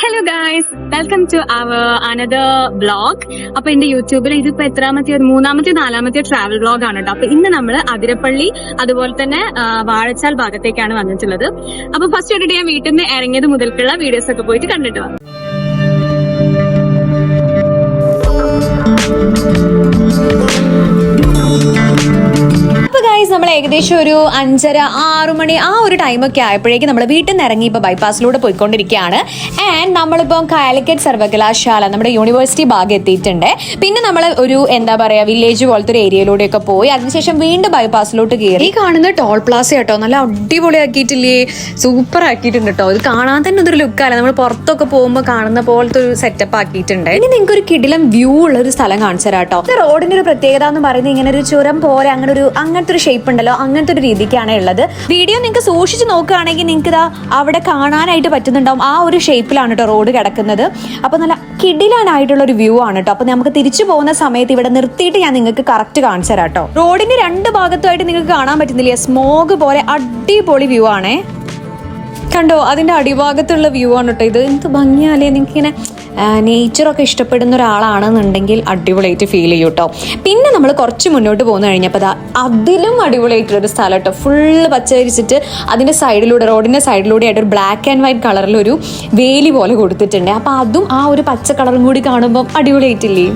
Hello guys, welcome to our another vlog. അപ്പൊ എന്റെ യൂട്യൂബിൽ ഇതിപ്പോ മൂന്നാമത്തെ നാലാമത്തെ ട്രാവൽ വ്ളോഗ് ആണ് കേട്ടോ. അപ്പൊ ഇന്ന് നമ്മൾ അതിരപ്പള്ളി അതുപോലെ തന്നെ വാഴച്ചാൽ ഭാഗത്തേക്കാണ് വന്നിട്ടുള്ളത്. അപ്പൊ ഫസ്റ്റ് ആയിട്ട് ഞാൻ വീട്ടിൽ നിന്ന് ഇറങ്ങിയത് മുതൽക്കുള്ള വീഡിയോസ് ഒക്കെ പോയിട്ട് കണ്ടിട്ട് വന്നു. നമ്മൾ ഏകദേശം ഒരു 5:30-6 മണി ആ ഒരു ടൈമൊക്കെ ആയപ്പോഴേക്കും നമ്മൾ വീട്ടിൽ നിന്ന് ഇറങ്ങി ഇപ്പോൾ ബൈപ്പാസിലൂടെ പോയിക്കൊണ്ടിരിക്കുകയാണ്. ആൻഡ് നമ്മളിപ്പോൾ കാലിക്കറ്റ് സർവകലാശാല നമ്മുടെ യൂണിവേഴ്സിറ്റി ഭാഗം എത്തിയിട്ടുണ്ട്. പിന്നെ നമ്മൾ ഒരു വില്ലേജ് പോലത്തെ ഒരു ഏരിയയിലൂടെയൊക്കെ പോയി അതിനുശേഷം വീണ്ടും ബൈപ്പാസിലോട്ട് കയറി. ഈ കാണുന്ന ടോൾ പ്ലാസ കേട്ടോ, നല്ല അടിപൊളി ആക്കിയിട്ടില്ലേ, സൂപ്പർ ആക്കിയിട്ടുണ്ട് കേട്ടോ. ഇത് കാണാൻ തന്നെ ഒരു ലുക്കാണ്, നമ്മൾ പുറത്തൊക്കെ പോകുമ്പോൾ കാണുന്ന പോലത്തെ ഒരു സെറ്റപ്പ് ആക്കിയിട്ടുണ്ട്. ഇനി നിങ്ങൾക്ക് ഒരു കിടിലം വ്യൂ ഉള്ള ഒരു സ്ഥലം കാണിച്ചു തരാം കേട്ടോ. റോഡിന്റെ ഒരു പ്രത്യേകത എന്ന് പറയുന്നത് ഇങ്ങനെ ഒരു ചുരം പോലെ അങ്ങനത്തെ ഒരു ഷേപ്പ് ഉണ്ടല്ലോ, അങ്ങനത്തെ ഒരു രീതിക്കാണ് ഉള്ളത്. വീഡിയോ നിങ്ങൾക്ക് സൂക്ഷിച്ച് നോക്കുകയാണെങ്കിൽ നിങ്ങൾക്ക് ഇതാ അവിടെ കാണാനായിട്ട് പറ്റുന്നുണ്ടാവും. ആ ഒരു ഷേപ്പിലാണ് കേട്ടോ റോഡ് കിടക്കുന്നത്. അപ്പൊ നല്ല കിടിലാനായിട്ടുള്ള ഒരു വ്യൂ ആണ് കേട്ടോ. അപ്പൊ നമുക്ക് തിരിച്ചു പോകുന്ന സമയത്ത് ഇവിടെ നിർത്തിയിട്ട് ഞാൻ നിങ്ങൾക്ക് കറക്റ്റ് കാണിച്ചു തരാം കേട്ടോ. റോഡിന്റെ രണ്ട് ഭാഗത്തുമായിട്ട് നിങ്ങൾക്ക് കാണാൻ പറ്റുന്നില്ലേ, സ്മോഗ് പോലെ അടിപൊളി വ്യൂ ആണേ. കണ്ടോ, അതിന്റെ അടിഭാഗത്തുള്ള വ്യൂ ആണ് കേട്ടോ ഇത്. എന്ത് ഭംഗിയാലേ, നിങ്ങൾക്ക് ഇങ്ങനെ നേച്ചറൊക്കെ ഇഷ്ടപ്പെടുന്ന ഒരാളാണെന്നുണ്ടെങ്കിൽ അടിപൊളിയായിട്ട് ഫീൽ ചെയ്യും കേട്ടോ. പിന്നെ നമ്മൾ കുറച്ച് മുന്നോട്ട് പോകുന്ന കഴിഞ്ഞപ്പോൾ അതിലും അടിപൊളിയായിട്ടുള്ളൊരു സ്ഥലം കേട്ടോ. ഫുള്ള് പച്ചരിച്ചിട്ട് അതിൻ്റെ സൈഡിലൂടെ, റോഡിൻ്റെ സൈഡിലൂടെ ആയിട്ട് ഒരു ബ്ലാക്ക് ആൻഡ് വൈറ്റ് കളറിലൊരു വേലി പോലെ കൊടുത്തിട്ടുണ്ട്. അപ്പോൾ അതും ആ ഒരു പച്ച കളറും കൂടി കാണുമ്പം അടിപൊളിയായിട്ടില്ലേ.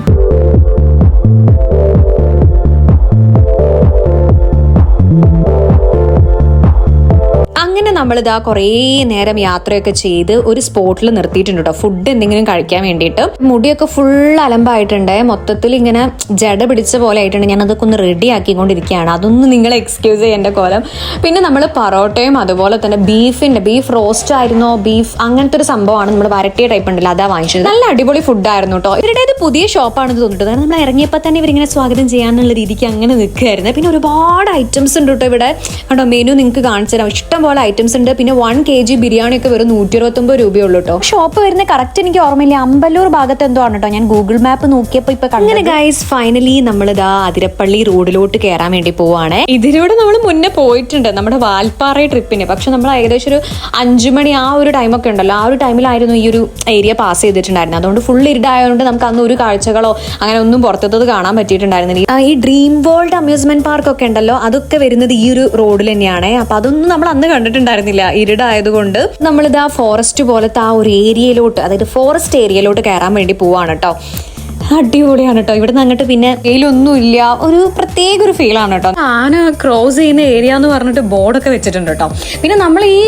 അങ്ങനെ നമ്മളിതാ കുറേ നേരം യാത്രയൊക്കെ ചെയ്ത് ഒരു സ്പോട്ടിൽ നിർത്തിയിട്ടുണ്ട് കേട്ടോ, ഫുഡ് എന്തെങ്കിലും കഴിക്കാൻ വേണ്ടിയിട്ട്. മുടിയൊക്കെ ഫുൾ അലമ്പായിട്ടുണ്ട്, മൊത്തത്തിൽ ഇങ്ങനെ ജട പിടിച്ച പോലെ ആയിട്ടുണ്ട്. ഞാൻ അതൊക്കെ ഒന്ന് റെഡി ആക്കിക്കൊണ്ടിരിക്കുകയാണ്, അതൊന്നും നിങ്ങൾ എക്സ്ക്യൂസ് ചെയ്യേണ്ട കോലം. പിന്നെ നമ്മൾ പൊറോട്ടയും അതുപോലെ തന്നെ ബീഫ് റോസ്റ്റ് ആയിരുന്നോ, ബീഫ് അങ്ങനത്തെ ഒരു സംഭവമാണ്, നമ്മൾ വരട്ടിയ ടൈപ്പ് ഉണ്ടല്ലോ, അതാ വാങ്ങിച്ചത്. നല്ല അടിപൊളി ഫുഡായിരുന്നു കേട്ടോ. ഇവരുടേത് പുതിയ ഷോപ്പാണെന്ന് തോന്നിട്ട്, കാരണം നമ്മൾ ഇറങ്ങിയപ്പോൾ തന്നെ ഇവരിങ്ങനെ സ്വാഗതം ചെയ്യാനുള്ള രീതിക്ക് അങ്ങനെ നിൽക്കുകയായിരുന്നു. പിന്നെ ഒരുപാട് ഐറ്റംസ് ഉണ്ട് കേട്ടോ ഇവിടെ. കേട്ടോ, മെനു നിങ്ങൾക്ക് കാണിച്ചു തരാം, ഇഷ്ടം പോലെ ഐറ്റംസ് ഉണ്ട്. പിന്നെ 1 kg ബിരിയാണി ഒക്കെ വെറും 129 രൂപയുള്ളൂ കേട്ടോ. ഷോപ്പ് വരുന്ന കറക്റ്റ് എനിക്ക് ഓർമ്മയില്ല, അമ്പലൂർ ഭാഗത്ത് എന്തോ ആണ് കേട്ടോ. ഞാൻ ഗൂഗിൾ മാപ്പ് നോക്കിയപ്പോൾ ഇപ്പൊ അങ്ങനെ ഗൈസ് ഫൈനലി നമ്മളിതാ അതിരപ്പള്ളി റോഡിലോട്ട് കയറാൻ വേണ്ടി പോവാണ്. ഇതിലൂടെ നമ്മൾ മുന്നേ പോയിട്ടുണ്ട് നമ്മുടെ വാൽപ്പാറ ട്രിപ്പിന്. പക്ഷെ നമ്മൾ ഏകദേശം ഒരു 5 മണി ആ ഒരു ടൈമൊക്കെ ഉണ്ടല്ലോ, ആ ഒരു ടൈമിലായിരുന്നു ഈ ഒരു ഏരിയ പാസ് ചെയ്തിട്ടുണ്ടായിരുന്നത്. അതുകൊണ്ട് ഫുൾ ഇരുടായതുകൊണ്ട് നമുക്ക് അന്ന് ഒരു കാഴ്ചകളോ അങ്ങനെ ഒന്നും പുറത്തത് കാണാൻ പറ്റിയിട്ടുണ്ടായിരുന്നില്ല. ഈ ഡ്രീം വേൾഡ് അമ്യൂസ്മെന്റ് പാർക്ക് ഒക്കെ ഉണ്ടല്ലോ, അതൊക്കെ വരുന്നത് ഈ ഒരു റോഡിൽ തന്നെയാണ്. അപ്പൊ അതൊന്നും നമ്മൾ അന്ന് കണ്ടിട്ടുണ്ടായിരുന്നില്ല, ഇരുടായതുകൊണ്ട്. നമ്മളിതാ ഫോറസ്റ്റ് പോലത്തെ ആ ഒരു ഏരിയയിലോട്ട്, അതായത് ഫോറസ്റ്റ് ഏരിയയിലോട്ട് കയറാൻ വേണ്ടി പോവാണ് കേട്ടോ. അടിപൊളിയാണ് കേട്ടോ. ഇവിടെ നിന്ന് അങ്ങോട്ട് പിന്നെ ഫീലൊന്നും ഇല്ല, ഒരു പ്രത്യേക ഒരു ഫീലാണ് കേട്ടോ. ആന ക്രോസ് ചെയ്യുന്ന ഏരിയ എന്ന് പറഞ്ഞിട്ട് ബോർഡൊക്കെ വെച്ചിട്ടുണ്ട് കേട്ടോ. പിന്നെ നമ്മൾ ഈ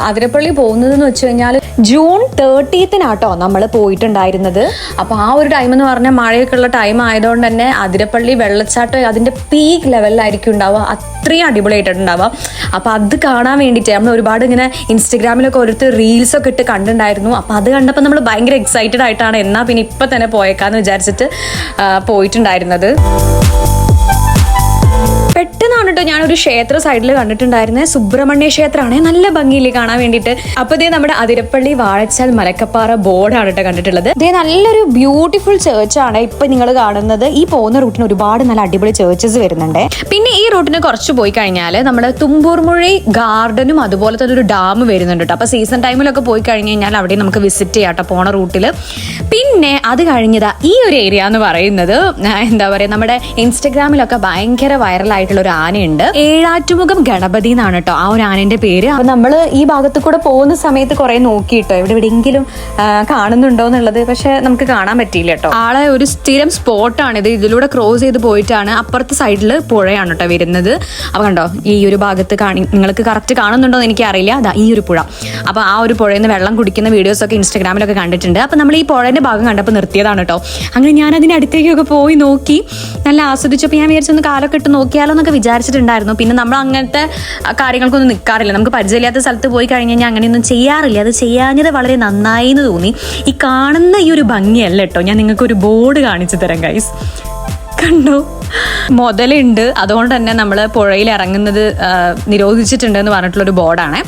അതിരപ്പള്ളി പോകുന്നതെന്ന് വെച്ച് കഴിഞ്ഞാൽ June 30 നമ്മൾ പോയിട്ടുണ്ടായിരുന്നത്. അപ്പൊ ആ ഒരു ടൈം എന്ന് പറഞ്ഞാൽ മഴയൊക്കെ ഉള്ള ടൈം ആയതുകൊണ്ട് തന്നെ അതിരപ്പള്ളി വെള്ളച്ചാട്ടം അതിന്റെ പീക്ക് ലെവലിലായിരിക്കും ഉണ്ടാവുക, അത്രയും അടിപൊളിയായിട്ടുണ്ടാവുക. അപ്പൊ അത് കാണാൻ വേണ്ടിയിട്ട് നമ്മൾ ഒരുപാട് ഇങ്ങനെ ഇൻസ്റ്റഗ്രാമിലൊക്കെ ഓരോരുത്തർ റീൽസ് ഒക്കെ ഇട്ട് കണ്ടിട്ടുണ്ടായിരുന്നു. അപ്പൊ അത് കണ്ടപ്പോൾ നമ്മൾ ഭയങ്കര എക്സൈറ്റഡ് ആയിട്ടാണ് എന്നാ പിന്നെ ഇപ്പൊ തന്നെ പോയേക്കാന്ന് വിചാരിച്ചിട്ട് പോയിട്ടുണ്ടായിരുന്നത്. പെട്ടെന്നാണ് കേട്ടോ ഞാനൊരു ക്ഷേത്ര സൈഡിൽ കണ്ടിട്ടുണ്ടായിരുന്നത്, സുബ്രഹ്മണ്യ ക്ഷേത്രമാണ്, നല്ല ഭംഗിയില്ലേ കാണാൻ വേണ്ടിയിട്ട്. അപ്പൊ ഇതേ നമ്മുടെ അതിരപ്പള്ളി വാഴച്ചാൽ മലക്കപ്പാറ ബോർഡാണ് കേട്ടോ കണ്ടിട്ടുള്ളത്. ഇതേ നല്ലൊരു ബ്യൂട്ടിഫുൾ ചേർച്ചാണ് ഇപ്പൊ നിങ്ങൾ കാണുന്നത്. ഈ പോകുന്ന റൂട്ടിന് ഒരുപാട് നല്ല അടിപൊളി ചേർച്ചസ് വരുന്നുണ്ട്. പിന്നെ ഈ റൂട്ടിന് കുറച്ച് പോയി കഴിഞ്ഞാൽ നമ്മുടെ തുമ്പൂർമുഴി ഗാർഡനും അതുപോലെ തന്നെ ഒരു ഡാം വരുന്നുണ്ട് കേട്ടോ. അപ്പൊ സീസൺ ടൈമിലൊക്കെ പോയി കഴിഞ്ഞ് കഴിഞ്ഞാൽ അവിടെ നമുക്ക് വിസിറ്റ് ചെയ്യാം കേട്ടോ പോണ റൂട്ടിൽ. പിന്നെ അത് കഴിഞ്ഞതാ ഈ ഒരു ഏരിയ എന്ന് പറയുന്നത് നമ്മുടെ ഇൻസ്റ്റഗ്രാമിലൊക്കെ ഭയങ്കര വൈറലായിട്ട് ഒരു ആനയുണ്ട്, ഏഴാറ്റുമുഖം ഗണപതി എന്നാണ് കേട്ടോ ആ ഒരു ആനന്റെ പേര്. അപ്പൊ നമ്മള് ഈ ഭാഗത്ത് കൂടെ പോകുന്ന സമയത്ത് കുറെ നോക്കിയിട്ടോ എവിടെയെങ്കിലും കാണുന്നുണ്ടോ എന്നുള്ളത്, പക്ഷെ നമുക്ക് കാണാൻ പറ്റിയില്ല കേട്ടോ. ആളെ ഒരു സ്ഥിരം സ്പോട്ടാണ് ഇത്. ഇതിലൂടെ ക്രോസ് ചെയ്ത് പോയിട്ടാണ് അപ്പുറത്തെ സൈഡിൽ പുഴയാണ് കേട്ടോ വരുന്നത്. അപ്പൊ കണ്ടോ ഈ ഒരു ഭാഗത്ത് നിങ്ങൾക്ക് കറക്റ്റ് കാണുന്നുണ്ടോ എന്ന് എനിക്കറിയില്ല, അതാ ഈ ഒരു പുഴ. അപ്പൊ ആ ഒരു പുഴയിൽ നിന്ന് വെള്ളം കുടിക്കുന്ന വീഡിയോസ് ഒക്കെ ഇൻസ്റ്റാഗ്രാമിലൊക്കെ കണ്ടിട്ടുണ്ട്. അപ്പൊ നമ്മൾ ഈ പുഴയുടെ ഭാഗം കണ്ടപ്പോൾ നിർത്തിയതാണ് കേട്ടോ. അങ്ങനെ ഞാൻ അതിന്റെ അടുത്തേക്കൊക്കെ പോയി നോക്കി, നല്ല ആസ്വദിച്ചപ്പോൾ ഞാൻ വിചാരിച്ചൊന്ന് കാലൊക്കെ ഇട്ട് നോക്കിയാലോ എന്നൊക്കെ വിചാരിച്ചിട്ടുണ്ടായിരുന്നു. പിന്നെ നമ്മൾ അങ്ങനത്തെ കാര്യങ്ങൾക്കൊന്നും നിൽക്കാറില്ല, നമുക്ക് പരിചയമില്ലാത്ത സ്ഥലത്ത് പോയി കഴിഞ്ഞ് കഴിഞ്ഞാൽ അങ്ങനെയൊന്നും ചെയ്യാറില്ല. അത് ചെയ്യാഞ്ഞത് വളരെ നന്നായി എന്ന് തോന്നി. ഈ കാണുന്ന ഈ ഒരു ഭംഗിയല്ല കേട്ടോ, ഞാൻ നിങ്ങൾക്ക് ഒരു ബോർഡ് കാണിച്ചു തരാം ഗൈസ്. കണ്ടോ, മുതലുണ്ട്, അതുകൊണ്ട് തന്നെ നമ്മൾ പുഴയിൽ ഇറങ്ങുന്നത് നിരോധിച്ചിട്ടുണ്ട് എന്ന് പറഞ്ഞിട്ടുള്ളൊരു ബോർഡാണ്.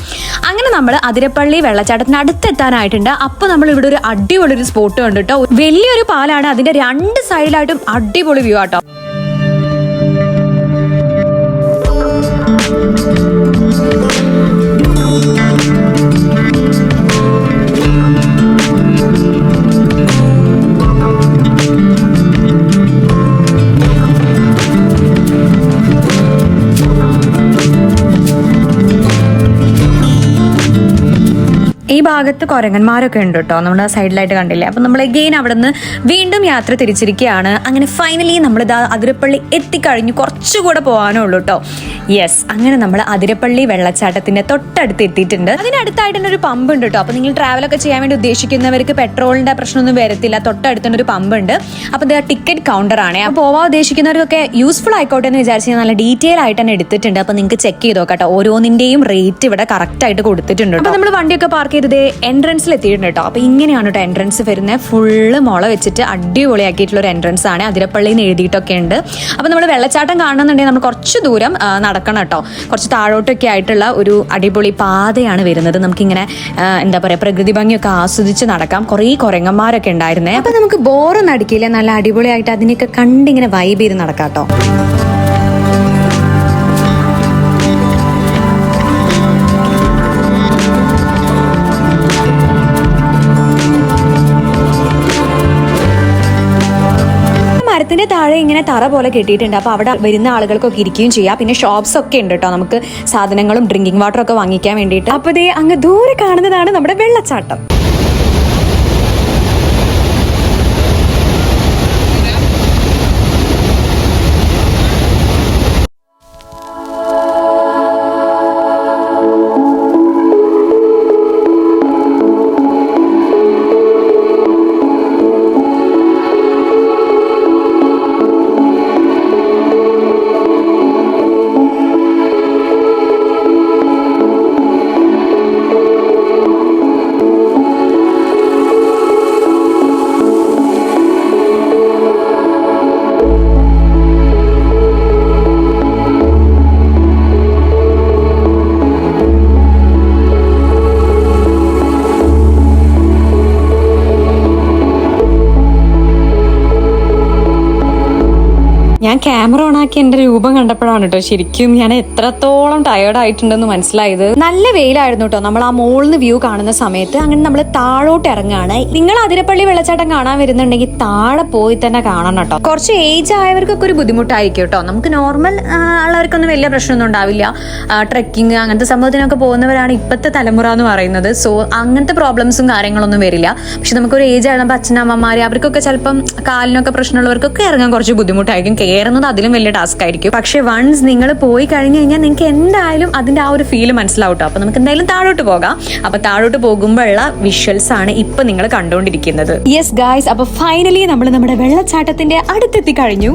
അങ്ങനെ നമ്മൾ അതിരപ്പള്ളി വെള്ളച്ചാട്ടത്തിന് അടുത്തെത്താനായിട്ടുണ്ട്. അപ്പോൾ നമ്മൾ ഇവിടെ ഒരു അടിപൊളി ഒരു സ്പോട്ട് കണ്ടിട്ടോ. വലിയൊരു പാലാണ്, അതിന്റെ 2 സൈഡിലായിട്ടും അടിപൊളി വ്യൂ ആട്ടോ. ഈ ഭാഗത്ത് കുരങ്ങന്മാരൊക്കെ ഉണ്ട് കേട്ടോ, നമ്മുടെ സൈഡിലായിട്ട് കണ്ടില്ലേ. അപ്പം നമ്മൾ എഗെയിൻ അവിടെ നിന്ന് വീണ്ടും യാത്ര തിരിച്ചിരിക്കുകയാണ്. അങ്ങനെ ഫൈനലി നമ്മളിതാ അതിരപ്പള്ളി എത്തിക്കഴിഞ്ഞു, കുറച്ചുകൂടെ പോകാനേ ഉള്ളൂ കേട്ടോ. യെസ്, അങ്ങനെ നമ്മൾ അതിരപ്പള്ളി വെള്ളച്ചാട്ടത്തിന്റെ തൊട്ടടുത്ത് എത്തിയിട്ടുണ്ട്. അതിനടുത്തായിട്ട് തന്നെ ഒരു പമ്പ് ഉണ്ട് കേട്ടോ. അപ്പൊ നിങ്ങൾ ട്രാവലൊക്കെ ചെയ്യാൻ വേണ്ടി ഉദ്ദേശിക്കുന്നവർക്ക് പെട്രോളിന്റെ പ്രശ്നമൊന്നും വരത്തില്ല. തൊട്ടടുത്ത് തന്നെ ഒരു പമ്പ് ഉണ്ട്. അപ്പൊ ഇത് ടിക്കറ്റ് കൗണ്ടർ ആണ്. അപ്പോൾ പോവാൻ ഉദ്ദേശിക്കുന്നവർക്കൊക്കെ യൂസ്ഫുൾ ആയിക്കോട്ടെ എന്ന് വിചാരിച്ച് നല്ല ഡീറ്റെയിൽ ആയിട്ട് തന്നെ എടുത്തിട്ടുണ്ട്. അപ്പൊ നിങ്ങൾക്ക് ചെക്ക് ചെയ്ത് നോക്കാം കേട്ടോ. ഓരോന്നിന്റെയും റേറ്റ് ഇവിടെ കറക്റ്റ് ആയിട്ട് കൊടുത്തിട്ടുണ്ട്. അപ്പൊ നമ്മൾ വണ്ടിയൊക്കെ പാർക്ക് ചെയ്തത് എൻട്രൻസിൽ എത്തിയിട്ടുണ്ട് കേട്ടോ. അപ്പൊ ഇങ്ങനെയാണ് കേട്ടോ എൻട്രൻസ് വരുന്നത്. ഫുള്ള് മുള വെച്ചിട്ട് അടിപൊളിയാക്കിയിട്ടുള്ള ഒരു എൻട്രൻസ് ആണ്. അതിരപ്പള്ളിയിൽ നിന്ന് എഴുതിയിട്ടൊക്കെ ഉണ്ട്. അപ്പൊ നമ്മൾ വെള്ളച്ചാട്ടം കാണണമെന്നുണ്ടെങ്കിൽ നമ്മൾ കുറച്ച് ദൂരം നടക്കണം കേട്ടോ. കുറച്ച് താഴോട്ടൊക്കെ ആയിട്ടുള്ള ഒരു അടിപൊളി പാതയാണ് വരുന്നത്. നമുക്കിങ്ങനെ എന്താ പറയാ, പ്രകൃതി ഭംഗിയൊക്കെ ആസ്വദിച്ച് നടക്കാം. കുറേ കുരങ്ങന്മാരൊക്കെ ഉണ്ടായിരുന്നേ. അപ്പൊ നമുക്ക് ബോറൊന്നും അടിക്കില്ല. നല്ല അടിപൊളിയായിട്ട് അതിനൊക്കെ കണ്ടിങ്ങനെ വൈബ് ചെയ്ത് നടക്കാം കേട്ടോ. മരത്തിന്റെ താഴെ ഇങ്ങനെ തറ പോലെ കെട്ടിയിട്ടുണ്ട്. അപ്പൊ അവിടെ വരുന്ന ആളുകൾക്കൊക്കെ ഇരിക്കുകയും ചെയ്യാം. പിന്നെ ഷോപ്സ് ഒക്കെ ഉണ്ട് കേട്ടോ, നമുക്ക് സാധനങ്ങളും ഡ്രിങ്കിങ് വാട്ടർ ഒക്കെ വാങ്ങിക്കാൻ വേണ്ടിയിട്ട്. അപ്പൊ ദേ അങ്ങ് ദൂരെ കാണുന്നതാണ് നമ്മുടെ വെള്ളച്ചാട്ടം. ഞാൻ ക്യാമറ ഓൺ ആക്കി എന്റെ രൂപം കണ്ടപ്പോഴാണ് കേട്ടോ ശരിക്കും ഞാൻ എത്രത്തോളം ടയേർഡ് ആയിട്ടുണ്ടെന്ന് മനസ്സിലായത്. നല്ല വെയിലായിരുന്നു കേട്ടോ നമ്മൾ ആ മോളിന്ന് വ്യൂ കാണുന്ന സമയത്ത്. അങ്ങനെ നമ്മൾ താഴോട്ട് ഇറങ്ങാണ്. നിങ്ങൾ അതിരപ്പള്ളി വെള്ളച്ചാട്ടം കാണാൻ വരുന്നുണ്ടെങ്കിൽ താഴെ പോയി തന്നെ കാണണം കേട്ടോ. കുറച്ച് ഏജ് ആയവർക്കൊക്കെ ഒരു ബുദ്ധിമുട്ടായിരിക്കും കേട്ടോ. നമുക്ക് നോർമൽ ഉള്ളവർക്കൊന്നും വലിയ പ്രശ്നമൊന്നും ഉണ്ടാവില്ല. ട്രെക്കിങ് അങ്ങനത്തെ സംഭവത്തിനൊക്കെ പോകുന്നവരാണ് ഇപ്പോഴത്തെ തലമുറ എന്ന് പറയുന്നത്. സോ അങ്ങനത്തെ പ്രോബ്ലംസും കാര്യങ്ങളൊന്നും വരില്ല. പക്ഷെ നമുക്കൊരു ഏജ് ആയിരുന്നപ്പോൾ അച്ഛനമ്മമാര് അവർക്കൊക്കെ ചിലപ്പം കാലിനൊക്കെ പ്രശ്നമുള്ളവർക്കൊക്കെ ഇറങ്ങാൻ കുറച്ച് ബുദ്ധിമുട്ടായിരിക്കും. കയറുന്നത് അതിലും വലിയ ടാസ്ക് ആയിരിക്കും. പക്ഷെ വൺസ് നിങ്ങൾ പോയി കഴിഞ്ഞു കഴിഞ്ഞാൽ നിങ്ങൾക്ക് എന്തായാലും അതിന്റെ ആ ഒരു ഫീല് മനസ്സിലാവും. അപ്പൊ നമുക്ക് എന്തായാലും താഴോട്ട് പോകാം. അപ്പൊ താഴോട്ട് പോകുമ്പോഴുള്ള വിഷ്വൽസ് ആണ് ഇപ്പൊ നിങ്ങൾ കണ്ടുകൊണ്ടിരിക്കുന്നത്. യെസ് ഗായ്സ്, അപ്പൊ ഫൈനലി നമ്മൾ നമ്മുടെ വെള്ളച്ചാട്ടത്തിന്റെ അടുത്തെത്തി കഴിഞ്ഞു.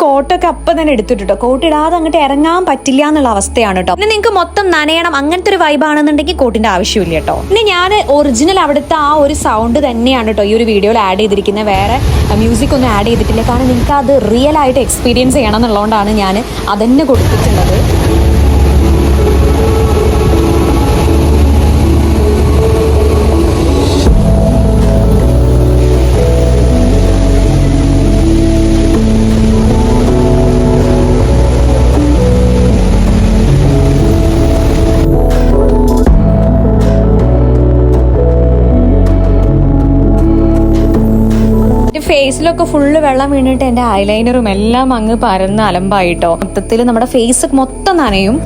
കോട്ടൊക്കെ അപ്പം തന്നെ എടുത്തിട്ടോ. കോട്ടിടാതെ അങ്ങോട്ട് ഇറങ്ങാൻ പറ്റില്ല എന്നുള്ള അവസ്ഥയാണ് കേട്ടോ. പിന്നെ നിങ്ങൾക്ക് മൊത്തം നനയണം അങ്ങനത്തെ ഒരു വൈബാണെന്നുണ്ടെങ്കിൽ കോട്ടിന്റെ ആവശ്യമില്ല കേട്ടോ. പിന്നെ ഞാൻ ഒറിജിനൽ അവിടുത്തെ ആ ഒരു സൗണ്ട് തന്നെയാണ് കേട്ടോ ഈ ഒരു വീഡിയോയിൽ ആഡ് ചെയ്തിരിക്കുന്നത്. വേറെ മ്യൂസിക് ഒന്നും ആഡ് ചെയ്തിട്ടില്ല. കാരണം നിങ്ങൾക്ക് അത് റിയൽ ആയിട്ട് എക്സ്പീരിയൻസ് ചെയ്യണം എന്നുള്ളതുകൊണ്ടാണ് ഞാൻ അതന്നെ കൊടുത്തിട്ടുള്ളത്. ഫേസിലൊക്കെ ഫുള്ള് വെള്ളം വീണിട്ട് എന്റെ ഐലൈനറും എല്ലാം അങ്ങ് പരന്ന് അലമ്പായിട്ടോ. മൊത്തത്തിൽ നമ്മുടെ ഫേസ് മൊത്തം നനയും.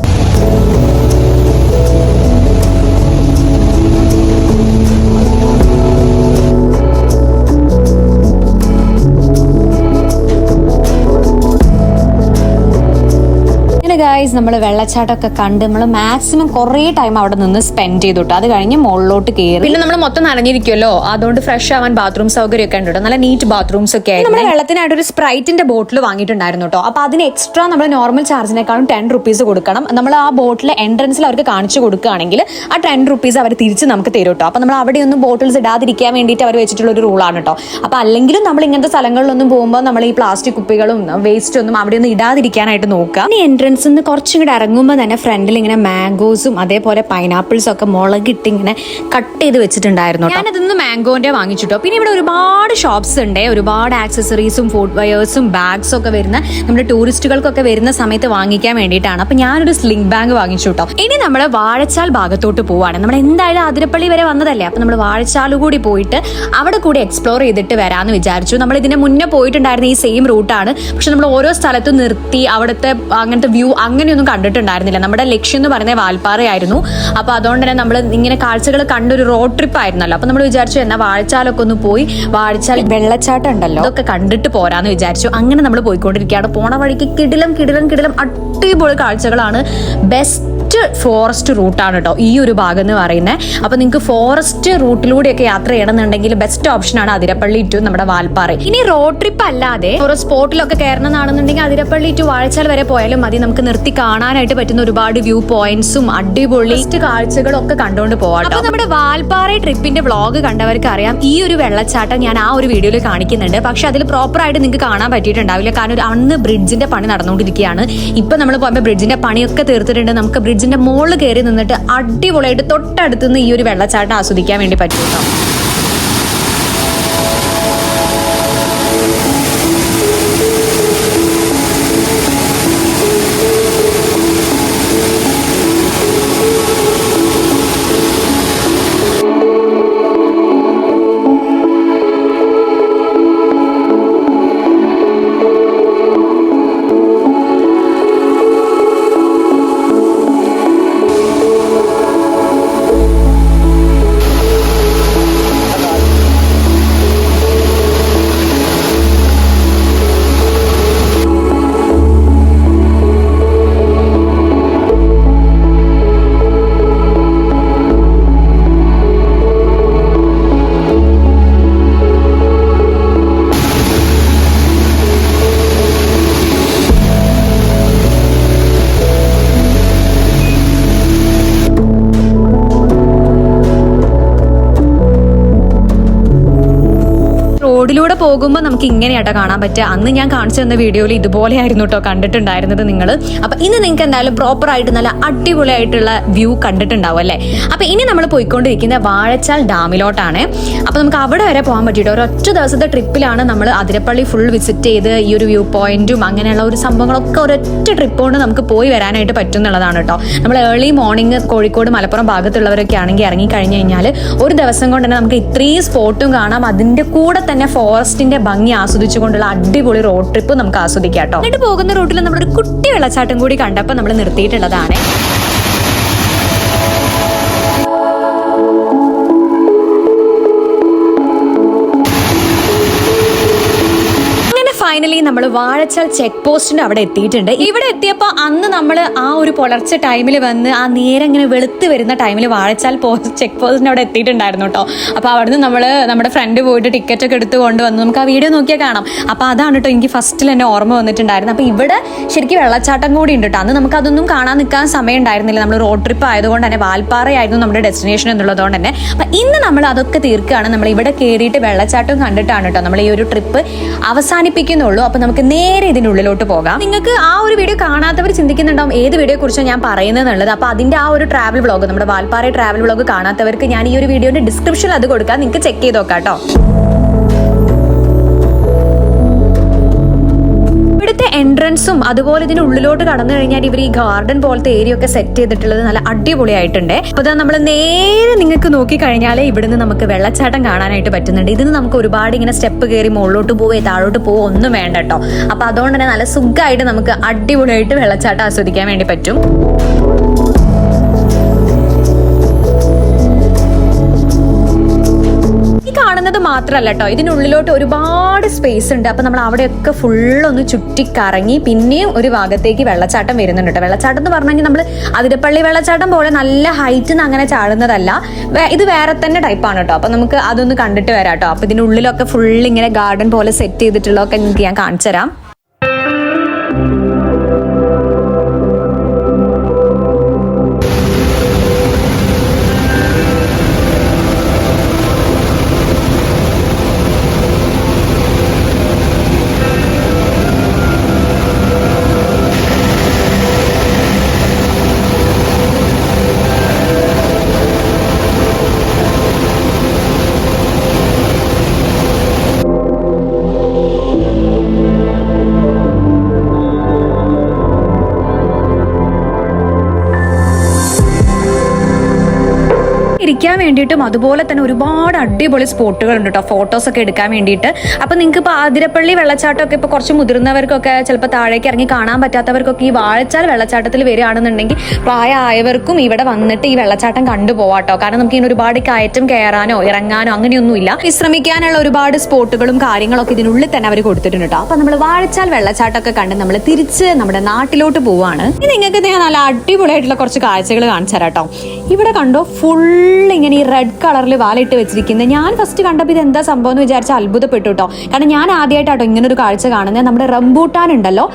ഗൈസ് നമ്മൾ വെള്ളച്ചാട്ടമൊക്കെ കണ്ട് നമ്മൾ മാക്സിമം കുറേ ടൈം അവിടെ നിന്ന് സ്പെൻഡ് ചെയ്തു കേട്ടോ. അത് കഴിഞ്ഞ് മുകളിലോട്ട് കയറി. പിന്നെ നമ്മൾ മൊത്തം നനഞ്ഞിരിക്കുമല്ലോ, അതുകൊണ്ട് ഫ്രഷ് ആവാൻ ബാത്റൂം സൗകര്യം ഒക്കെ ഉണ്ട് കേട്ടോ. നല്ല നീറ്റ് ബാത്റൂംസ് ഒക്കെ ആയിരുന്നു. നമ്മൾ വെള്ളത്തിനായിട്ട് ഒരു സ്പ്രൈറ്റിന്റെ ബോട്ടിൽ വാങ്ങിയിട്ടുണ്ടായിരുന്നു കേട്ടോ. അപ്പൊ അതിന് എക്സ്ട്രാ നമ്മൾ നോർമൽ ചാർജിനേക്കാളും 10 rupees കൊടുക്കണം. നമ്മൾ ആ ബോട്ടിലെ എൻട്രൻസിൽ അവർക്ക് കാണിച്ചു കൊടുക്കുകയാണെങ്കിൽ ആ 10 rupees അവർ തിരിച്ച് നമുക്ക് തരും കേട്ടോ. അപ്പൊ നമ്മൾ അവിടെയൊന്നും ബോട്ടിൽസ് ഇടാതിരിക്കാൻ വേണ്ടിയിട്ട് അവർ വെച്ചിട്ടുള്ള ഒരു റൂളാണ് കേട്ടോ. അപ്പൊ അല്ലെങ്കിലും നമ്മൾ ഇങ്ങനത്തെ സ്ഥലങ്ങളിലൊന്നും പോകുമ്പോൾ നമ്മൾ ഈ പ്ലാസ്റ്റിക് കുപ്പികളും വേസ്റ്റ് ഒന്നും അവിടെയൊന്നും ഇടാതിരിക്കാനായിട്ട് നോക്കുക. ഇനി എൻട്രൻസിൽ നിന്ന് കുറച്ചും കൂടെ ഇറങ്ങുമ്പോൾ തന്നെ ഫ്രണ്ടിൽ ഇങ്ങനെ മാംഗോസും അതേപോലെ പൈനാപ്പിൾസും ഒക്കെ മുളകിട്ട് ഇങ്ങനെ കട്ട് ചെയ്ത് വെച്ചിട്ടുണ്ടായിരുന്നു. ഞാനതൊന്ന് മാംഗോന്റെ വാങ്ങിച്ചിട്ടോ. പിന്നെ ഇവിടെ ഒരുപാട് ഷോപ്സ് ഉണ്ട്, ഒരുപാട് ആക്സസറീസും ഫുഡ് വെയേഴ്സും ബാഗ്സും ഒക്കെ വരുന്ന നമ്മുടെ ടൂറിസ്റ്റുകൾക്കൊക്കെ വരുന്ന സമയത്ത് വാങ്ങിക്കാൻ വേണ്ടിയിട്ടാണ്. അപ്പൊ ഞാനൊരു സ്ലിംഗ് ബാഗ് വാങ്ങിച്ചു കേട്ടോ. ഇനി നമ്മൾ വാഴച്ചാൽ ഭാഗത്തോട്ട് പോവാണ്. നമ്മൾ എന്തായാലും അതിരപ്പള്ളി വരെ വന്നതല്ലേ, അപ്പൊ നമ്മൾ വാഴച്ചാൽ കൂടി പോയിട്ട് അവിടെ കൂടി എക്സ്പ്ലോർ ചെയ്തിട്ട് വരാമെന്ന് വിചാരിച്ചു. നമ്മൾ ഇതിന് മുന്നേ പോയിട്ടുണ്ടായിരുന്ന ഈ സെയിം റൂട്ടാണ്, പക്ഷെ നമ്മൾ ഓരോ സ്ഥലത്തും നിർത്തി അവിടുത്തെ അങ്ങനത്തെ വ്യൂ അങ്ങനെയൊന്നും കണ്ടിട്ടുണ്ടായിരുന്നില്ല. നമ്മുടെ ലക്ഷ്യം എന്ന് പറയുന്നത് വാൽപ്പാറയായിരുന്നു. അപ്പൊ അതുകൊണ്ട് തന്നെ നമ്മൾ ഇങ്ങനെ കാഴ്ചകൾ കണ്ടൊരു റോഡ് ട്രിപ്പ് ആയിരുന്നല്ലോ. അപ്പൊ നമ്മൾ വിചാരിച്ചു എന്നാൽ വാഴച്ചാലൊക്കെ ഒന്ന് പോയി വാഴച്ചാൽ വെള്ളച്ചാട്ടം ഉണ്ടല്ലോ അതൊക്കെ കണ്ടിട്ട് പോരാന്ന് വിചാരിച്ചു. അങ്ങനെ നമ്മൾ പോയിക്കൊണ്ടിരിക്കുകയാണ്. പോണ വഴിക്ക് കിടിലം അടിപൊളി കാഴ്ചകളാണ്. ബെസ്റ്റ് ഫോറസ്റ്റ് റൂട്ടാണ് കേട്ടോ ഈ ഒരു ഭാഗം എന്ന് പറയുന്നത്. അപ്പൊ നിങ്ങൾക്ക് ഫോറസ്റ്റ് റൂട്ടിലൂടെയൊക്കെ യാത്ര ചെയ്യണമെന്നുണ്ടെങ്കിൽ ബെസ്റ്റ് ഓപ്ഷനാണ് അതിരപ്പള്ളി ടു നമ്മുടെ വാൽപ്പാറ. ഇനി റോഡ് ട്രിപ്പ് അല്ലാതെ ഒരു സ്പോട്ടിലൊക്കെ കയറണമെന്നാണെന്നുണ്ടെങ്കിൽ അതിരപ്പള്ളി ടു വാഴച്ചാൽ വരെ പോയാലും മതി. നമുക്ക് നിർത്തി കാണാനായിട്ട് പറ്റുന്ന ഒരുപാട് വ്യൂ പോയിന്റ്സും അടിപൊളി കാഴ്ചകളും ഒക്കെ കണ്ടുകൊണ്ട് പോകാം. അപ്പൊ നമ്മുടെ വാൽപ്പാറ ട്രിപ്പിന്റെ വ്ളോഗ് കണ്ടവർക്ക് അറിയാം ഈ ഒരു വെള്ളച്ചാട്ടം ഞാൻ ആ ഒരു വീഡിയോയിൽ കാണിക്കുന്നുണ്ട്. പക്ഷെ അതിൽ പ്രോപ്പർ ആയിട്ട് നിങ്ങൾക്ക് കാണാൻ പറ്റിയിട്ടുണ്ടാവില്ല, കാരണം അന്ന് ബ്രിഡ്ജിന്റെ പണി നടന്നുകൊണ്ടിരിക്കുകയാണ്. ഇപ്പൊ നമ്മൾ പോയപ്പോൾ ബ്രിഡ്ജിന്റെ പണിയൊക്കെ തീർത്തിട്ടുണ്ട്. നമുക്ക് ബ്രിഡ്ജിന്റെ മുകളിൽ കയറി നിന്നിട്ട് അടിപൊളിയായിട്ട് തൊട്ടടുത്തുനിന്ന് ഈ ഒരു വെള്ളച്ചാട്ടം ആസ്വദിക്കാൻ വേണ്ടി പറ്റും കേട്ടോ. റോഡിലൂടെ പോകുമ്പോൾ നമുക്ക് ഇങ്ങനെയാട്ടോ കാണാൻ പറ്റുക. അന്ന് ഞാൻ കാണിച്ചു തന്ന വീഡിയോയിൽ ഇതുപോലെ ആയിരുന്നു കേട്ടോ കണ്ടിട്ടുണ്ടായിരുന്നത് നിങ്ങൾ. അപ്പൊ ഇന്ന് നിങ്ങൾക്ക് എന്തായാലും പ്രോപ്പർ ആയിട്ട് നല്ല അടിപൊളിയായിട്ടുള്ള വ്യൂ കണ്ടിട്ടുണ്ടാവും അല്ലേ. അപ്പൊ ഇനി നമ്മൾ പോയിക്കൊണ്ടിരിക്കുന്ന വാഴച്ചാൽ ഡാമിലോട്ടാണ്. അപ്പൊ നമുക്ക് അവിടെ വരെ പോകാൻ പറ്റിയിട്ട് ഒരൊറ്റ ദിവസത്തെ ട്രിപ്പിലാണ് നമ്മൾ അതിരപ്പള്ളി ഫുൾ വിസിറ്റ് ചെയ്ത് ഈ ഒരു വ്യൂ പോയിന്റും അങ്ങനെയുള്ള ഒരു സംഭവങ്ങളൊക്കെ ഒരൊറ്റ ട്രിപ്പ് കൊണ്ട് നമുക്ക് പോയി വരാനായിട്ട് പറ്റും എന്നുള്ളതാണ് കേട്ടോ. നമ്മൾ ഏർലി മോർണിംഗ് കോഴിക്കോട് മലപ്പുറം ഭാഗത്തുള്ളവരൊക്കെ ആണെങ്കിൽ ഇറങ്ങി കഴിഞ്ഞു കഴിഞ്ഞാൽ ഒരു ദിവസം കൊണ്ട് തന്നെ നമുക്ക് ഇത്രയും സ്പോട്ടും കാണാം. അതിന്റെ കൂടെ തന്നെ ഫോറസ്റ്റിന്റെ ഭംഗി ആസ്വദിച്ചുകൊണ്ടുള്ള അടിപൊളി റോഡ് ട്രിപ്പ് നമുക്ക് ആസ്വദിക്കാം കേട്ടോ. എന്നിട്ട് പോകുന്ന റൂട്ടിൽ നമ്മളൊരു കുട്ടി വെള്ളച്ചാട്ടം കൂടി കണ്ടപ്പോൾ നമ്മൾ നിർത്തിയിട്ടുള്ളതാണ്. ഫൈനലി നമ്മൾ വാഴച്ചാൽ ചെക്ക് പോസ്റ്റിന്റെ അവിടെ എത്തിയിട്ടുണ്ട്. ഇവിടെ എത്തിയപ്പോൾ അന്ന് നമ്മൾ ആ ഒരു പുലർച്ചെ ടൈമിൽ വന്ന് ആ നേരം ഇങ്ങനെ വെളുത്ത് വരുന്ന ടൈമിൽ വാഴച്ചാൽ ചെക്ക് പോസ്റ്റിന്റെ അവിടെ എത്തിയിട്ടുണ്ടായിരുന്നു കേട്ടോ. അപ്പോൾ അവിടുന്ന് നമ്മൾ നമ്മുടെ ഫ്രണ്ട് പോയിട്ട് ടിക്കറ്റ് ഒക്കെ എടുത്ത് കൊണ്ടുവന്നു. നമുക്ക് ആ വീഡിയോ നോക്കിയാൽ കാണാം. അപ്പോൾ അതാണ് കേട്ടോ എനിക്ക് ഫസ്റ്റിൽ തന്നെ ഓർമ്മ വന്നിട്ടുണ്ടായിരുന്നു. അപ്പോൾ ഇവിടെ ശരിക്കും വെള്ളച്ചാട്ടം കൂടി ഉണ്ട് കേട്ടോ. അന്ന് നമുക്ക് അതൊന്നും കാണാൻ നിൽക്കാൻ സമയം ഉണ്ടായിരുന്നില്ല. നമ്മൾ റോഡ് ട്രിപ്പ് ആയതുകൊണ്ട് തന്നെ വാൽപ്പാറയായിരുന്നു നമ്മുടെ ഡെസ്റ്റിനേഷൻ എന്നുള്ളതുകൊണ്ട് തന്നെ. അപ്പം ഇന്ന് നമ്മൾ അതൊക്കെ തീർക്കുകയാണ്. നമ്മൾ ഇവിടെ കയറിയിട്ട് വെള്ളച്ചാട്ടം കണ്ടിട്ടാണ് കേട്ടോ നമ്മൾ ഈ ഒരു ട്രിപ്പ് അവസാനിപ്പിക്കുന്നത്. അപ്പൊ നമുക്ക് നേരെ ഇതിന്റെ ഉള്ളിലോട്ട് പോകാം. നിങ്ങൾക്ക് ആ ഒരു വീഡിയോ കാണാത്തവർ ചിന്തിക്കുന്നുണ്ടാവും ഏത് വീഡിയോ കുറിച്ചാണ് ഞാൻ പറയുന്നത് എന്നുള്ളത്. അപ്പൊ അതിന്റെ ആ ഒരു ട്രാവൽ വ്ളോഗ്, നമ്മുടെ വാൽപ്പാറ ട്രാവൽ വ്ളോഗ് കാണാത്തവർക്ക് ഞാൻ ഈ ഒരു വീഡിയോന്റെ ഡിസ്ക്രിപ്ഷനിൽ അത് കൊടുക്കാം, നിങ്ങൾക്ക് ചെക്ക് ചെയ്ത് നോക്കാം കേട്ടോ. ഇവിടുത്തെ എൻട്രൻസും അതുപോലെ ഇതിന്റെ ഉള്ളിലോട്ട് കടന്നു കഴിഞ്ഞാൽ ഇവർ ഈ ഗാർഡൻ പോലത്തെ ഏരിയ ഒക്കെ സെറ്റ് ചെയ്തിട്ടുള്ളത് നല്ല അടിപൊളിയായിട്ടുണ്ട്. അപ്പൊ നമ്മൾ നേരെ നിങ്ങൾക്ക് നോക്കി കഴിഞ്ഞാൽ ഇവിടുന്ന് നമുക്ക് വെള്ളച്ചാട്ടം കാണാനായിട്ട് പറ്റുന്നുണ്ട്. ഇതിന് നമുക്ക് ഒരുപാട് ഇങ്ങനെ സ്റ്റെപ്പ് കയറി മുകളിലോട്ട് പോവേ താഴോട്ട് പോവോ ഒന്നും വേണ്ട കേട്ടോ. അപ്പൊ അതുകൊണ്ട് തന്നെ നല്ല സുഖമായിട്ട് നമുക്ക് അടിപൊളിയായിട്ട് വെള്ളച്ചാട്ടം ആസ്വദിക്കാൻ വേണ്ടി പറ്റും. വരുന്നത് മാത്രമല്ല കേട്ടോ, ഇതിനുള്ളിലോട്ട് ഒരുപാട് സ്പേസ് ഉണ്ട്. അപ്പൊ നമ്മൾ അവിടെയൊക്കെ ഫുള്ളൊന്ന് ചുറ്റിക്കറങ്ങി പിന്നെയും ഒരു ഭാഗത്തേക്ക് വെള്ളച്ചാട്ടം വരുന്നുണ്ട് കേട്ടോ. വെള്ളച്ചാട്ടം എന്ന് പറഞ്ഞെങ്കിൽ നമ്മൾ അതിരപ്പള്ളി വെള്ളച്ചാട്ടം പോലെ നല്ല ഹൈറ്റിൽ അങ്ങനെ ചാടുന്നതല്ല, ഇത് വേറെ തന്നെ ടൈപ്പാണ് കേട്ടോ. അപ്പൊ നമുക്ക് അതൊന്ന് കണ്ടിട്ട് വരാം കേട്ടോ. അപ്പൊ ഇതിനുള്ളിലൊക്കെ ഫുൾ ഇങ്ങനെ ഗാർഡൻ പോലെ സെറ്റ് ചെയ്തിട്ടുള്ളതൊക്കെ നിങ്ങൾക്ക് ഞാൻ കാണിച്ചു തരാം. ഇരിക്കാൻ വേണ്ടിയിട്ടും അതുപോലെ തന്നെ ഒരുപാട് അടിപൊളി സ്പോട്ടുകൾ ഉണ്ട് കേട്ടോ, ഫോട്ടോസ് ഒക്കെ എടുക്കാൻ വേണ്ടിയിട്ട്. അപ്പൊ നിങ്ങൾക്ക് ഇപ്പോൾ അതിരപ്പള്ളി വെള്ളച്ചാട്ടമൊക്കെ ഇപ്പോൾ കുറച്ച് മുതിർന്നവർക്കൊക്കെ ചിലപ്പോൾ താഴേക്ക് ഇറങ്ങി കാണാൻ പറ്റാത്തവർക്കൊക്കെ ഈ വാഴച്ചാൽ വെള്ളച്ചാട്ടത്തിൽ വരികയാണെന്നുണ്ടെങ്കിൽ പ്രായമായവർക്കും ഇവിടെ വന്നിട്ട് ഈ വെള്ളച്ചാട്ടം കണ്ടുപോവാട്ടോ. കാരണം നമുക്ക് ഇതിന് ഒരുപാട് കയറ്റം കയറാനോ ഇറങ്ങാനോ അങ്ങനെയൊന്നുമില്ല, വിശ്രമിക്കാനുള്ള ഒരുപാട് സ്പോട്ടുകളും കാര്യങ്ങളൊക്കെ ഇതിനുള്ളിൽ തന്നെ അവർ കൊടുത്തിട്ടുണ്ട് കേട്ടോ. അപ്പൊ നമ്മൾ വാഴച്ചാൽ വെള്ളച്ചാട്ടമൊക്കെ കണ്ട് നമ്മൾ തിരിച്ച് നമ്മുടെ നാട്ടിലോട്ട് പോവാണ്. ഇനി നിങ്ങൾക്ക് ഞാൻ നല്ല അടിപൊളിയായിട്ടുള്ള കുറച്ച് കാഴ്ചകൾ കാണിച്ചു തരാം കേട്ടോ. ഇവിടെ കണ്ടോ, ഫുൾ ഇങ്ങനെ ഈ റെഡ് കളറിൽ വാലിട്ട് വെച്ചിരിക്കുന്നത്. ഞാൻ ഫസ്റ്റ് കണ്ടപ്പോൾ ഇത് എന്താ സംഭവം എന്ന് വിചാരിച്ച് അത്ഭുതപ്പെട്ടു കേട്ടോ. കാരണം ഞാൻ ആദ്യമായിട്ടാട്ടോ ഇങ്ങനെ ഒരു കാഴ്ച കാണുന്നത്. നമ്മുടെ റംബൂട്ടാൻ ഉണ്ടല്ലോ,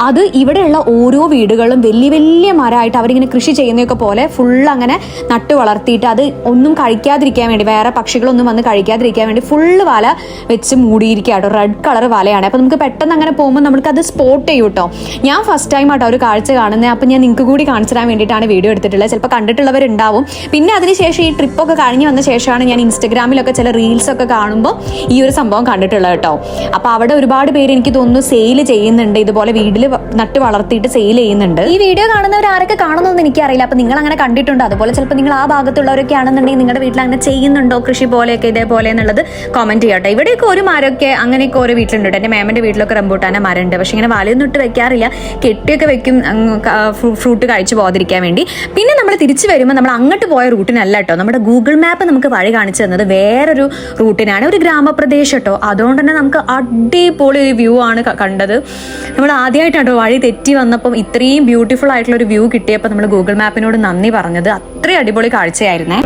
അത് ഇവിടെയുള്ള ഓരോ വീടുകളും വലിയ വലിയ മരമായിട്ട് അവരിങ്ങനെ കൃഷി ചെയ്യുന്നതൊക്കെ പോലെ ഫുൾ അങ്ങനെ നട്ടു വളർത്തിയിട്ട് അത് ഒന്നും കഴിക്കാതിരിക്കാൻ വേണ്ടി, വേറെ പക്ഷികളൊന്നും വന്ന് കഴിക്കാതിരിക്കാൻ വേണ്ടി ഫുള്ള് വല വെച്ച് മൂടിയിരിക്കുക കേട്ടോ. റെഡ് കളർ വലയാണ്. അപ്പൊ നമുക്ക് പെട്ടെന്ന് അങ്ങനെ പോകുമ്പോൾ നമുക്ക് അത് സ്പോട്ട് ചെയ്യും കേട്ടോ. ഞാൻ ഫസ്റ്റ് ടൈം ആട്ടോ ഒരു കാഴ്ച കാണുന്നത്. അപ്പൊ ഞാൻ നിങ്ങൾക്ക് കൂടി കാണിച്ചു തരാൻ വേണ്ടിയിട്ടാണ് വീഡിയോ എടുത്തിട്ടുള്ളത്. ചിലപ്പോൾ കണ്ടിട്ടുള്ളവരുണ്ടാവും. പിന്നെ അതിനുശേഷം ഈ ട്രിപ്പൊക്കെ കഴിഞ്ഞ് വന്ന ശേഷമാണ് ഞാൻ ഇൻസ്റ്റഗ്രാമിലൊക്കെ ചില റീൽസ് ഒക്കെ കാണുമ്പോൾ ഈ ഒരു സംഭവം കണ്ടിട്ടുള്ളത് കേട്ടോ. അപ്പൊ അവിടെ ഒരുപാട് പേര് എനിക്ക് തോന്നുന്നു സെയിൽ ചെയ്യുന്നുണ്ട്, ഇതുപോലെ വീട്ടിൽ നട്ട് വളർത്തിയിട്ട് സെയിൽ ചെയ്യുന്നുണ്ട്. ഈ വീഡിയോ കാണുന്നവർ ആരൊക്കെ കാണുന്നൊന്നും എനിക്കറിയില്ല. അപ്പൊ നിങ്ങൾ അങ്ങനെ കണ്ടിട്ടുണ്ടോ? അതുപോലെ ചിലപ്പോൾ നിങ്ങൾ ആ ഭാഗത്തുള്ളവരൊക്കെ ആണെന്നുണ്ടെങ്കിൽ നിങ്ങളുടെ വീട്ടിൽ അങ്ങനെ ചെയ്യുന്നുണ്ടോ കൃഷി പോലെയൊക്കെ ഇതേപോലെ എന്നുള്ളത് കമന്റ് ചെയ്യട്ടെ. ഇവിടെയൊക്കെ ഒരു മരമൊക്കെ അങ്ങനെയൊക്കെ ഓരോ വീട്ടിലുണ്ട്. എന്റെ മേമന്റെ വീട്ടിലൊക്കെ റംബൂട്ടാന്റെ മരം ഉണ്ട്. പക്ഷെ ഇങ്ങനെ വലയൊന്നും ഇട്ട് വെക്കാറില്ല, കെട്ടിയൊക്കെ വെക്കും ഫ്രൂട്ട് കഴിച്ചു പോകാതിരിക്കാൻ വേണ്ടി. പിന്നെ നമ്മൾ തിരിച്ചു വരുമ്പോൾ നമ്മൾ അങ്ങോട്ട് പോയ റൂട്ടിനല്ല കേട്ടോ, നമ്മുടെ ഗൂഗിൾ മാപ്പ് നമുക്ക് വഴി കാണിച്ചു തന്നത് വേറൊരു റൂട്ടിനാണ്, ഒരു ഗ്രാമപ്രദേശം കേട്ടോ. അതുകൊണ്ട് തന്നെ നമുക്ക് അടിപൊളി ഒരു വ്യൂ ആണ് കണ്ടത്. നമ്മൾ ആദ്യമായിട്ടോ വഴി തെറ്റി വന്നപ്പം ഇത്രയും ബ്യൂട്ടിഫുൾ ആയിട്ടുള്ള ഒരു വ്യൂ കിട്ടിയപ്പോൾ നമ്മൾ ഗൂഗിൾ മാപ്പിനോട് നന്ദി പറഞ്ഞത്. അത്രയും അടിപൊളി കാഴ്ചയായിരുന്നേ.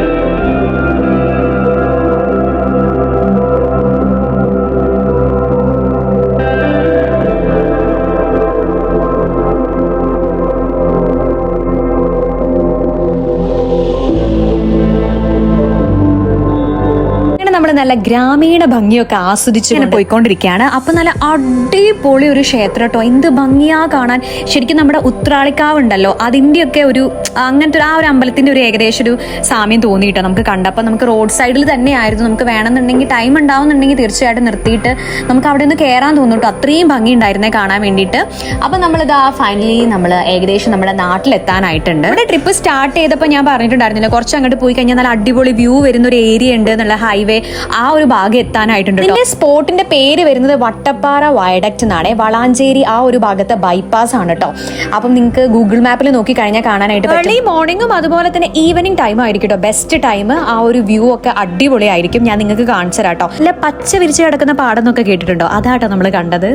നമ്മൾ നല്ല ഗ്രാമീണ ഭംഗിയൊക്കെ ആസ്വദിച്ച് പോയിക്കൊണ്ടിരിക്കുകയാണ്. അപ്പൊ നല്ല അടിപൊളി ഒരു ക്ഷേത്രം കേട്ടോ, എന്ത് ഭംഗിയാ കാണാൻ. ശരിക്കും നമ്മുടെ ഉത്രാളിക്കാവ് ഉണ്ടല്ലോ, അതിന്റെയൊക്കെ ഒരു അങ്ങനത്തെ ആ ഒരു അമ്പലത്തിന്റെ ഒരു ഏകദേശം ഒരു സാമ്യം തോന്നിയിട്ടോ നമുക്ക് കണ്ടപ്പോൾ. നമുക്ക് റോഡ് സൈഡിൽ തന്നെയായിരുന്നു. നമുക്ക് വേണമെന്നുണ്ടെങ്കിൽ ടൈം ഉണ്ടാവുന്നുണ്ടെങ്കിൽ തീർച്ചയായിട്ടും നിർത്തിയിട്ട് നമുക്ക് അവിടെ നിന്ന് കയറാൻ തോന്നിട്ടോ. അത്രയും ഭംഗി ഉണ്ടായിരുന്നേ കാണാൻ വേണ്ടിയിട്ട്. അപ്പൊ നമ്മളിതാ ഫൈനലി നമ്മൾ ഏകദേശം നമ്മുടെ നാട്ടിലെത്താനായിട്ടുണ്ട്. ഇവിടെ ട്രിപ്പ് സ്റ്റാർട്ട് ചെയ്തപ്പോൾ ഞാൻ പറഞ്ഞിട്ടുണ്ടായിരുന്നില്ല, കുറച്ച് അങ്ങോട്ട് പോയി കഴിഞ്ഞാൽ നല്ല അടിപൊളി വ്യൂ വരുന്ന ഒരു ഏരിയ ഉണ്ട് എന്നുള്ള ഹൈവേ, ആ ഒരു ഭാഗം എത്താനായിട്ടുണ്ട്. ഇതിന്റെ സ്പോട്ടിന്റെ പേര് വരുന്നത് വട്ടപ്പാറ വയഡക്റ്റ് എന്നാണ്. വളാഞ്ചേരി ആ ഒരു ഭാഗത്തെ ബൈപ്പാസ് ആണ് കേട്ടോ. അപ്പം നിങ്ങൾക്ക് ഗൂഗിൾ മാപ്പിൽ നോക്കി കഴിഞ്ഞാൽ കാണാനായിട്ട് ഏർലി മോർണിംഗും അതുപോലെ തന്നെ ഈവനിങ് ടൈം ആയിരിക്കും കേട്ടോ ബെസ്റ്റ് ടൈം. ആ ഒരു വ്യൂ ഒക്കെ അടിപൊളിയായിരിക്കും. ഞാൻ നിങ്ങൾക്ക് കാണിച്ചു തരാം കേട്ടോ. അല്ല, പച്ച വിരിച്ച് കിടക്കുന്ന പാടന്നൊക്കെ കേട്ടിട്ടുണ്ടോ? അതാട്ടോ നമ്മൾ കണ്ടത്.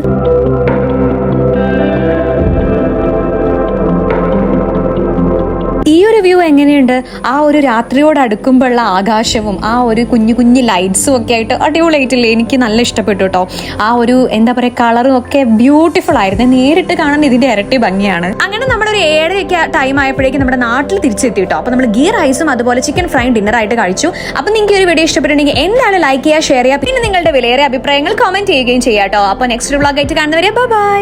ഈ ഒരു വ്യൂ എങ്ങനെയുണ്ട്? ആ ഒരു രാത്രിയോട് അടുക്കുമ്പോഴുള്ള ആകാശവും ആ ഒരു കുഞ്ഞു കുഞ്ഞു ലൈറ്റ്സും ഒക്കെ ആയിട്ട് അടിപൊളിയായിട്ടില്ലേ? എനിക്ക് നല്ല ഇഷ്ടപ്പെട്ടു കേട്ടോ. ആ ഒരു എന്താ പറയുക, കളറും ഒക്കെ ബ്യൂട്ടിഫുൾ ആയിരുന്നു. നേരിട്ട് കാണാൻ ഇതിന്റെ ഇരട്ടി ഭംഗിയാണ്. അങ്ങനെ നമ്മളൊരു 7:30 ടൈം ആയപ്പോഴേക്കും നമ്മുടെ നാട്ടിൽ തിരിച്ചെത്തി കേട്ടോ. അപ്പൊ നമ്മൾ ഗീ റൈസും അതുപോലെ ചിക്കൻ ഫ്രൈയും ഡിന്നറായിട്ട് കഴിച്ചു. അപ്പൊ നിങ്ങൾക്ക് ഈ ഒരു വീഡിയോ ഇഷ്ടപ്പെട്ടിട്ടുണ്ടെങ്കിൽ എന്തായാലും ലൈക്ക് ചെയ്യുക, ഷെയർ ചെയ്യുക, പിന്നെ നിങ്ങളുടെ വിലയേറിയ അഭിപ്രായങ്ങൾ കമന്റ് ചെയ്യുകയും ചെയ്യാം കേട്ടോ. അപ്പൊ നെക്സ്റ്റ് വ്ളോഗ് ആയിട്ട് കാണുന്നവരെ ബൈ.